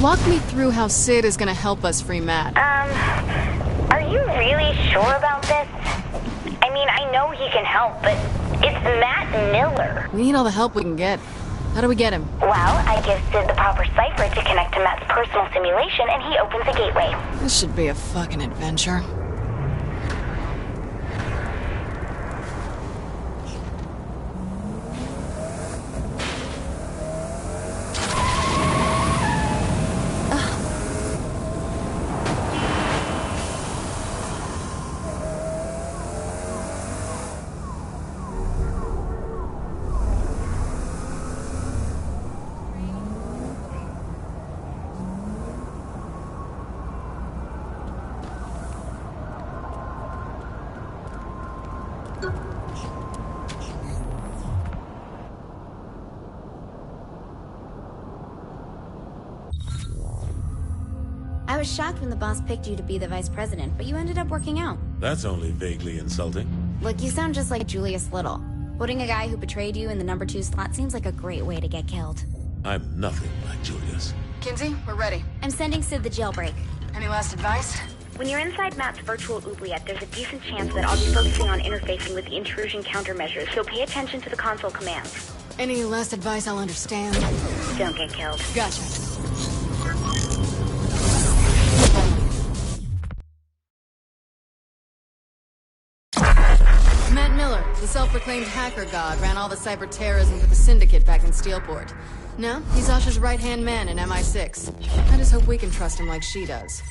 Walk me through how Sid is gonna help us free Matt. Are you really sure about this? I mean, I know he can help, but it's Matt Miller. We need all the help we can get. How do we get him? Well, I give Sid the proper cipher to connect to Matt's personal simulation, and he opens a gateway. This should be a fucking adventure. I was shocked when the boss picked you to be the vice president, but you ended up working out. That's only vaguely insulting. Look, you sound just like Julius Little. Putting a guy who betrayed you in the number 2 slot seems like a great way to get killed. I'm nothing like Julius. Kinzie, we're ready. I'm sending Sid the jailbreak. Any last advice? When you're inside Matt's virtual oubliette, there's a decent chance that I'll be focusing on interfacing with the intrusion countermeasures, so pay attention to the console commands. Any last advice I'll understand? Don't get killed. Gotcha. Matt Miller, the self-proclaimed hacker god, ran all the cyber terrorism for the Syndicate back in Steelport. Now, he's Asha's right-hand man in MI6. I just hope we can trust him like she does.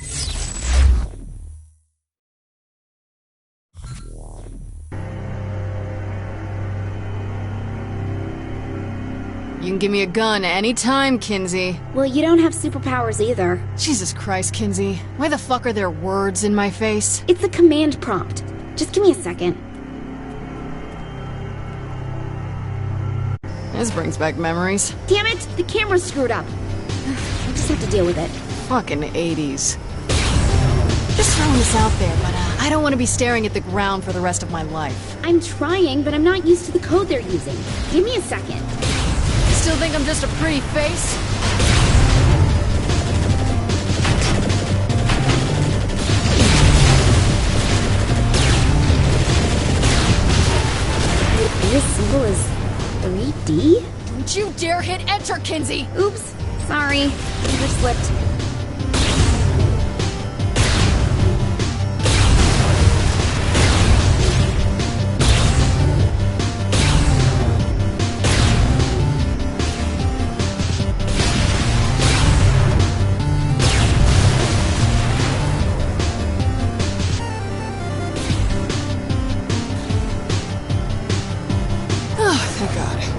You can give me a gun anytime, Kinzie. Well, you don't have superpowers either. Jesus Christ, Kinzie. Why the fuck are there words in my face? It's a command prompt. Just give me a second. This brings back memories. Damn it! The camera's screwed up. I just have to deal with it. Fucking 80s. Just throwing this out there, but I don't want to be staring at the ground for the rest of my life. I'm trying, but I'm not used to the code they're using. Give me a second. Still think I'm just a pretty face? This symbol is 3D? Don't you dare hit enter, Kinzie! Oops. Sorry. Finger slipped.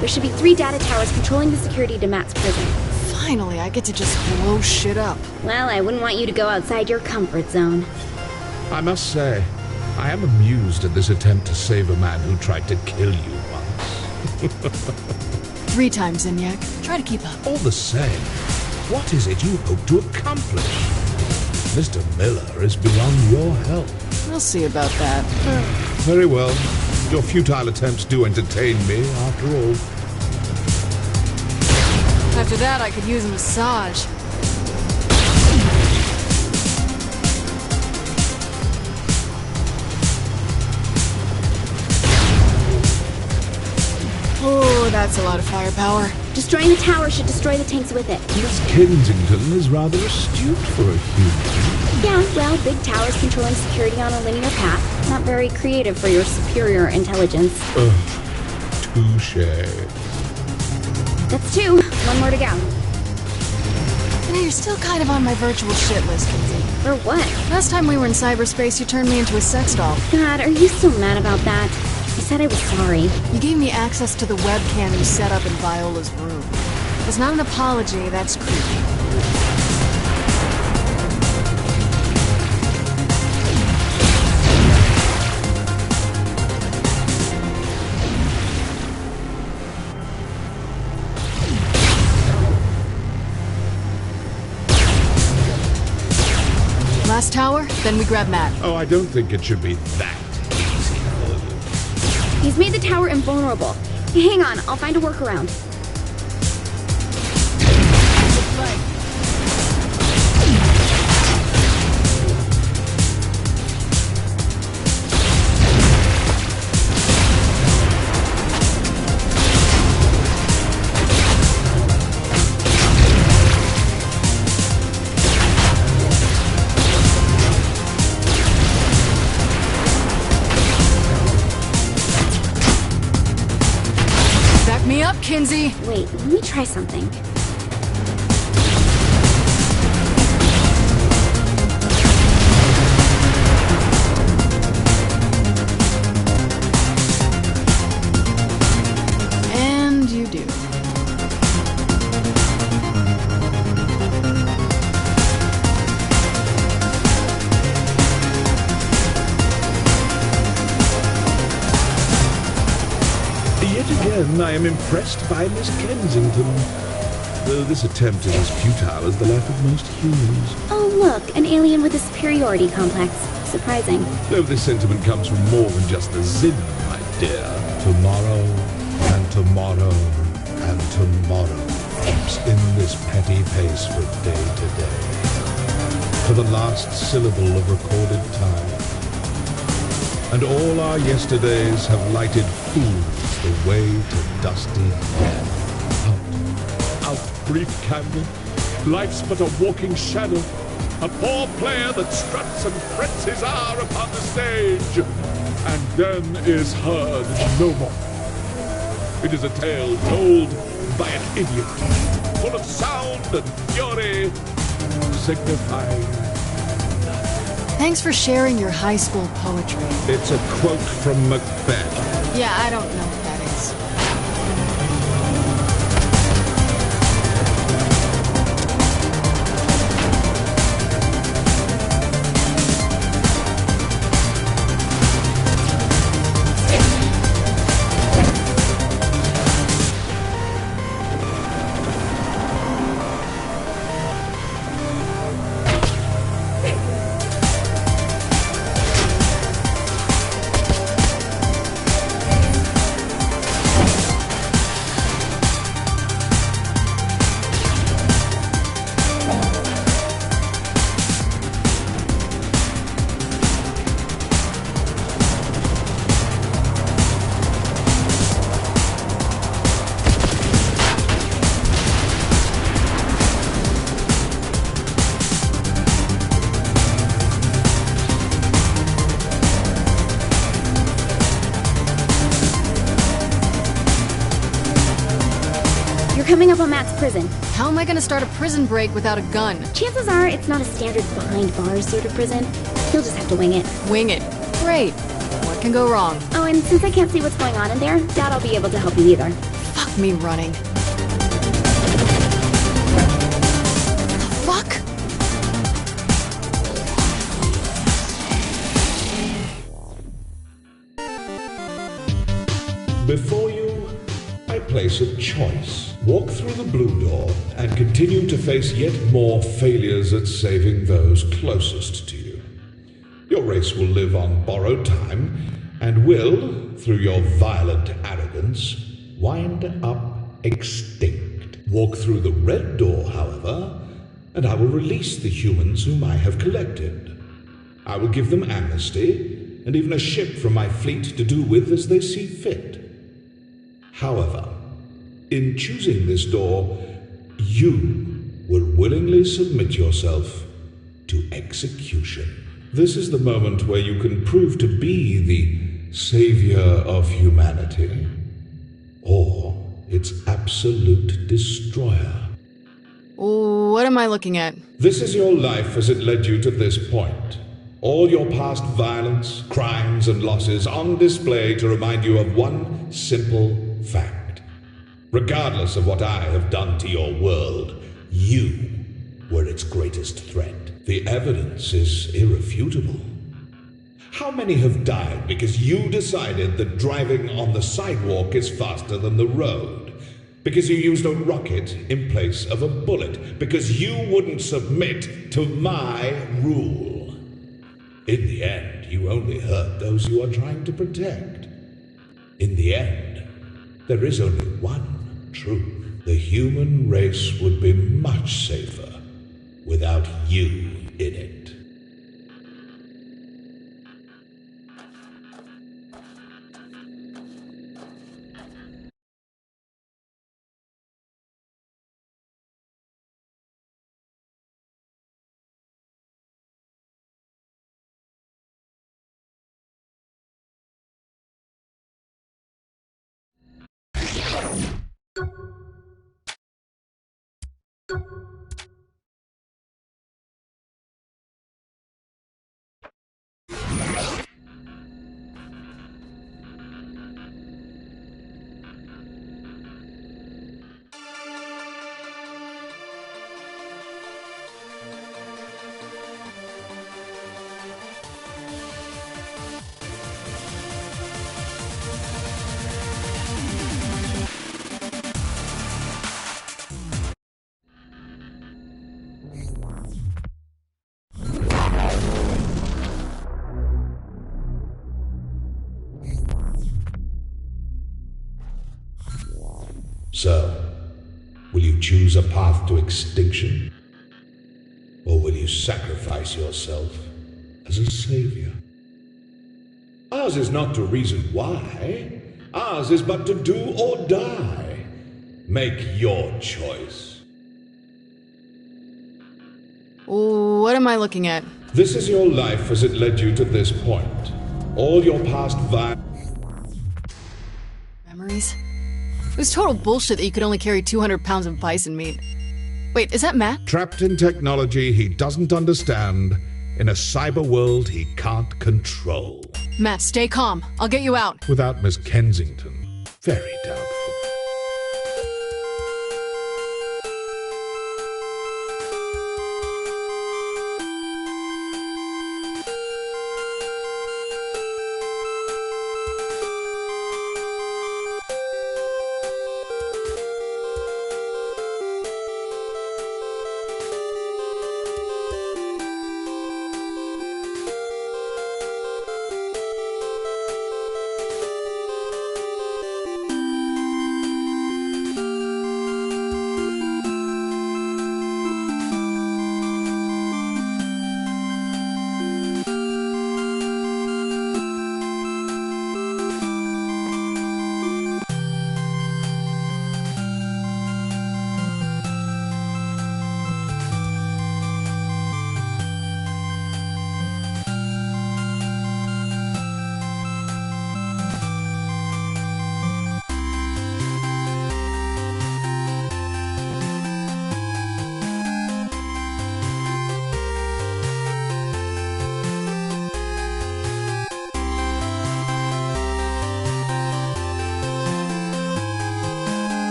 There should be 3 data towers controlling the security to Matt's prison. Finally, I get to just blow shit up. Well, I wouldn't want you to go outside your comfort zone. I must say, I am amused at this attempt to save a man who tried to kill you once. 3 times, Zinyak. Try to keep up. All the same, what is it you hope to accomplish? Mr. Miller is beyond your help. We'll see about that. Very well. Your futile attempts do entertain me, after all. After that, I could use a massage. Oh, that's a lot of firepower. Destroying the tower should destroy the tanks with it. Miss Kensington is rather astute for a human. Yeah, well, big towers controlling security on a linear path. Not very creative for your superior intelligence. Touché. That's 2. 1 more to go. You know, you're still kind of on my virtual shit list, Kinzie. For what? Last time we were in cyberspace, you turned me into a sex doll. God, are you so mad about that? I said I was sorry. You gave me access to the webcam you set up in Viola's room. It's not an apology, that's creepy. Last tower, then we grab Matt. Oh, I don't think it should be that easy for you. He's made the tower invulnerable. Hang on, I'll find a workaround. up, Kinzie! Wait, let me try something. And you do. Yet again, I am impressed by Miss Kensington. Though this attempt is as futile as the life of most humans. Oh, look, an alien with a superiority complex. Surprising. Though this sentiment comes from more than just the Zin, my dear. Tomorrow, and tomorrow, and tomorrow keeps in this petty pace from day to day. To the last syllable of recorded time. And all our yesterdays have lighted fools the way to dusty death. Out, brief candle. Life's but a walking shadow. A poor player that struts and frets his hour upon the stage, and then is heard no more. It is a tale told by an idiot, full of sound and fury, signifying Thanks for sharing your high school poetry. it's a quote from Macbeth. Yeah, I don't know what that is. You're coming up on Matt's prison. How am I gonna start a prison break without a gun? Chances are it's not a standard behind bars sort of prison. You'll just have to wing it. Wing it. Great. What can go wrong? Oh, and since I can't see what's going on in there, doubt I'll be able to help you either. Fuck me running. Fuck? Before you, I place a choice. Walk through the blue door and continue to face yet more failures at saving those closest to you. Your race will live on borrowed time and will, through your violent arrogance, wind up extinct. Walk through the red door, however, and I will release the humans whom I have collected. I will give them amnesty and even a ship from my fleet to do with as they see fit. However, in choosing this door, you will willingly submit yourself to execution. This is the moment where you can prove to be the savior of humanity, or its absolute destroyer. What am I looking at? This is your life as it led you to this point. All your past violence, crimes, and losses on display to remind you of one simple fact. Regardless of what I have done to your world, you were its greatest threat. The evidence is irrefutable. How many have died because you decided that driving on the sidewalk is faster than the road? Because you used a rocket in place of a bullet? Because you wouldn't submit to my rule? In the end, you only hurt those you are trying to protect. In the end, there is only one truth. The human race would be much safer without you in it. So, will you choose a path to extinction? Or will you sacrifice yourself as a savior? Ours is not to reason why. Ours is but to do or die. Make your choice. What am I looking at? This is your life as it led you to this point. All your past Memories? It was total bullshit that you could only carry 200 pounds of bison meat. Wait, is that Matt? Trapped in technology he doesn't understand, in a cyber world he can't control. Matt, stay calm. I'll get you out. Without Miss Kensington, very doubtful.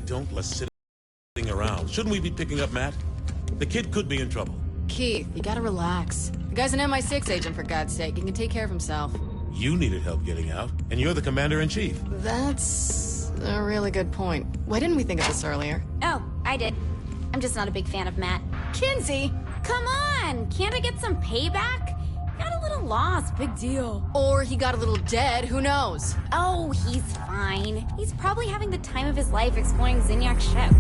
Don't let's sit around. Shouldn't we be picking up Matt? The kid could be in trouble. Keith, you gotta relax. The guy's an MI6 agent, for God's sake. He can take care of himself. You needed help getting out, and you're the commander-in-chief. That's a really good point. Why didn't we think of this earlier? Oh, I did. I'm just not a big fan of Matt. Kinzie! Come on! Can't I get some payback? Got a little lost, big deal. Or he got a little dead, who knows? Oh, he's fine. He's probably having the time of his life exploring Zinyak's ship.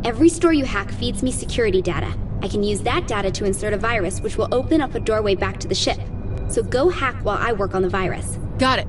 Every store you hack feeds me security data. I can use that data to insert a virus, which will open up a doorway back to the ship. So go hack while I work on the virus. Got it.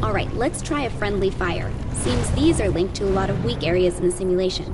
Alright, let's try a friendly fire. Seems these are linked to a lot of weak areas in the simulation.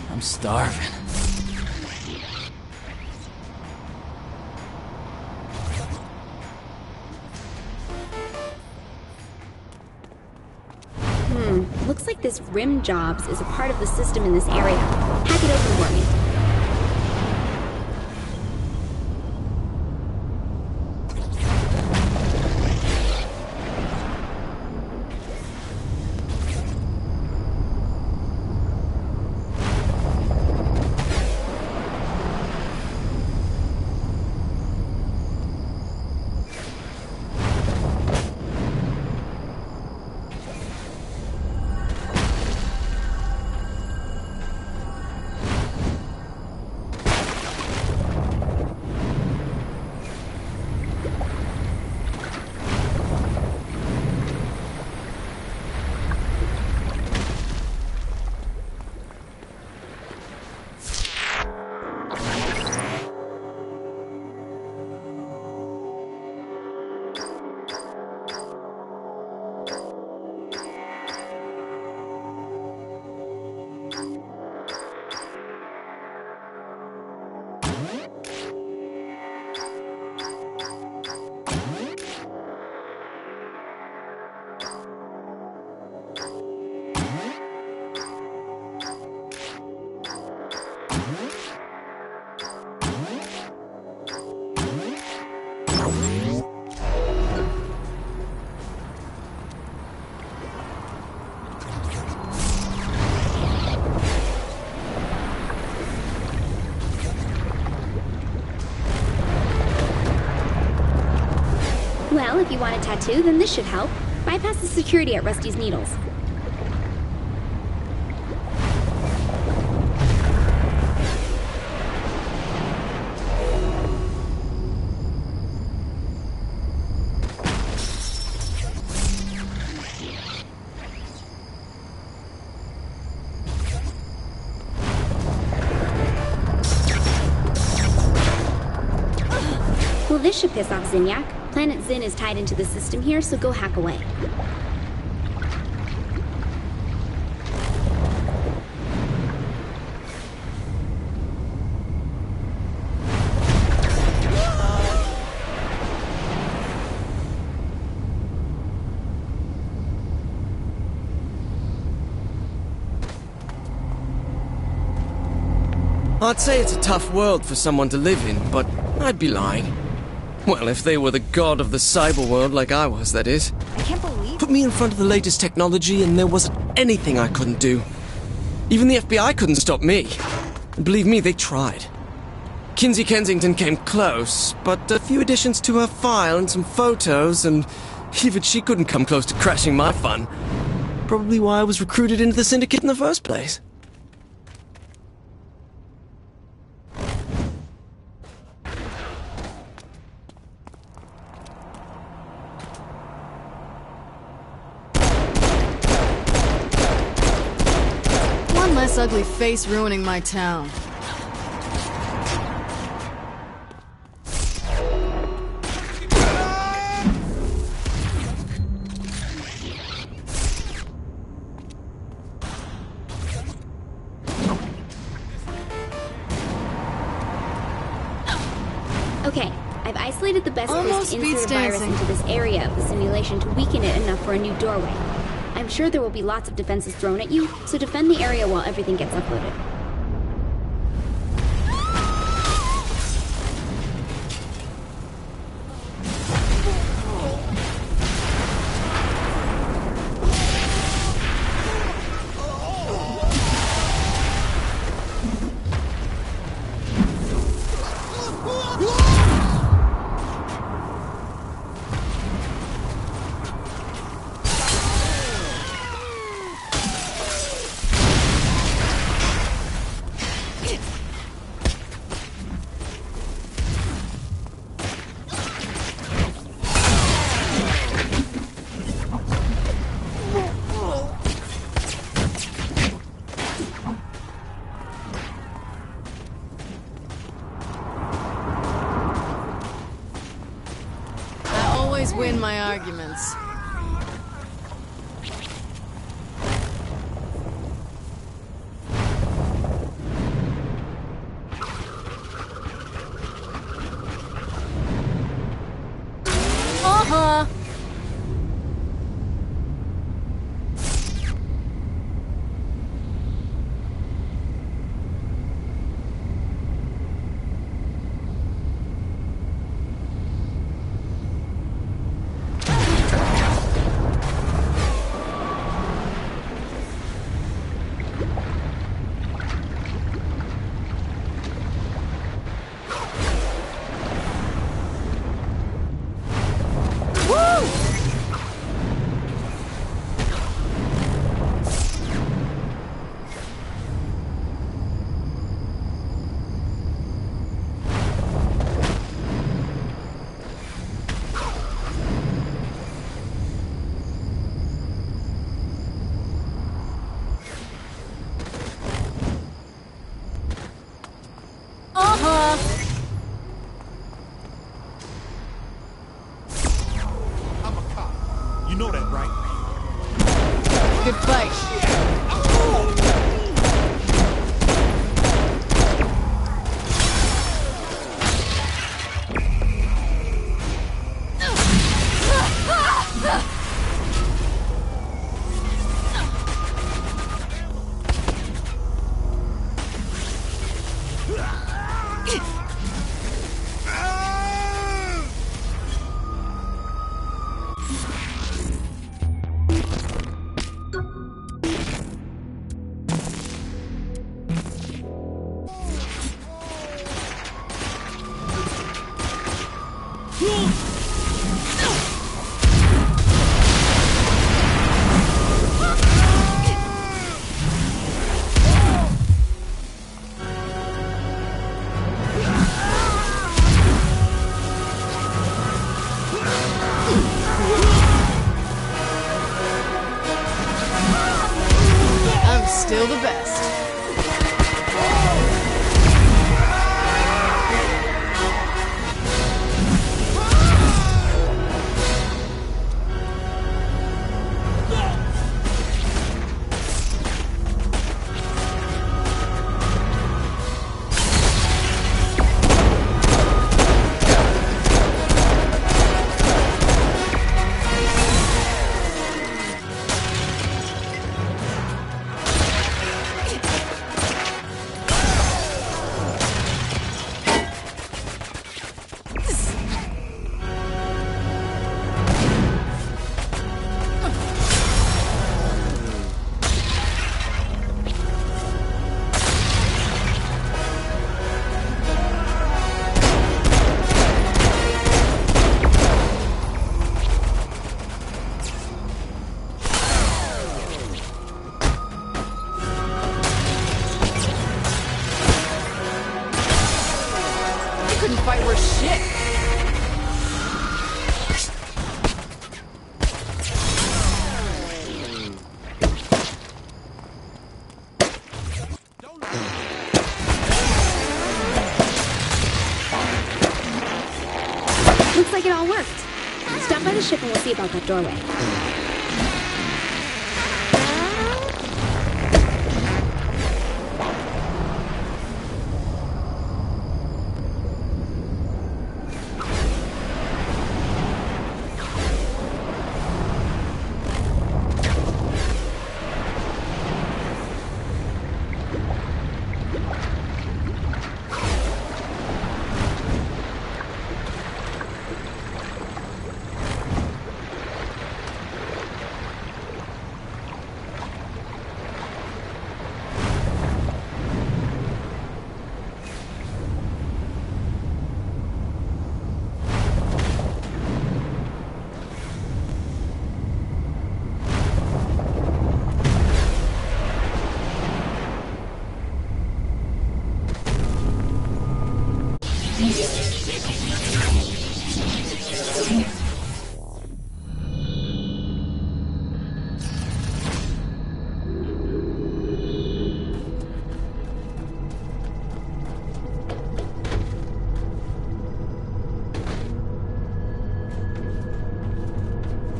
I'm starving. Looks like this rim jobs is a part of the system in this area. Hack it open for me. Well, if you want a tattoo, then this should help. Bypass the security at Rusty's Needles. Well, this should piss off Zinyak. Planet Zin is tied into the system here, so go hack away. I'd say it's a tough world for someone to live in, but I'd be lying. Well, if they were the god of the cyber world like I was, that is. I can't believe... Put me in front of the latest technology and there wasn't anything I couldn't do. Even the FBI couldn't stop me. And believe me, they tried. Kinzie Kensington came close, but a few additions to her file and some photos, and even she couldn't come close to crashing my fun. Probably why I was recruited into the syndicate in the first place. One less ugly face ruining my town. Okay, I've isolated the best place Almost to beats insert a virus dancing. into this area of the simulation to weaken it enough for a new doorway. I'm sure there will be lots of defenses thrown at you, so defend the area while everything gets uploaded. Win my arguments. Uh-huh. Couldn't fight worse shit. Looks like it all worked. Stop by the ship and we'll see about that doorway.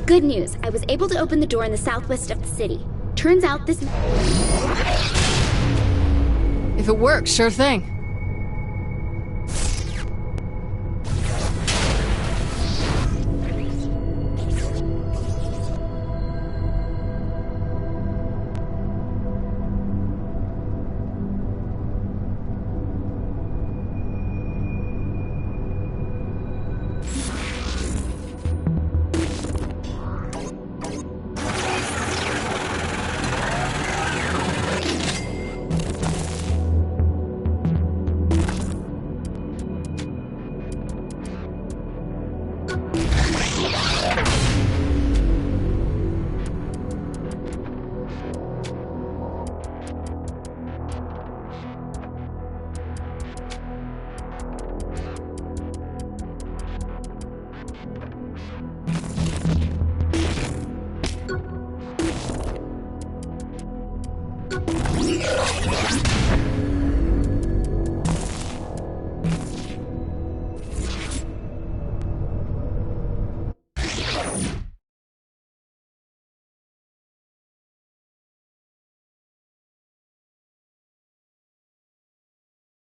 Good news, I was able to open the door in the southwest of the city. Turns out this... If it works, sure thing.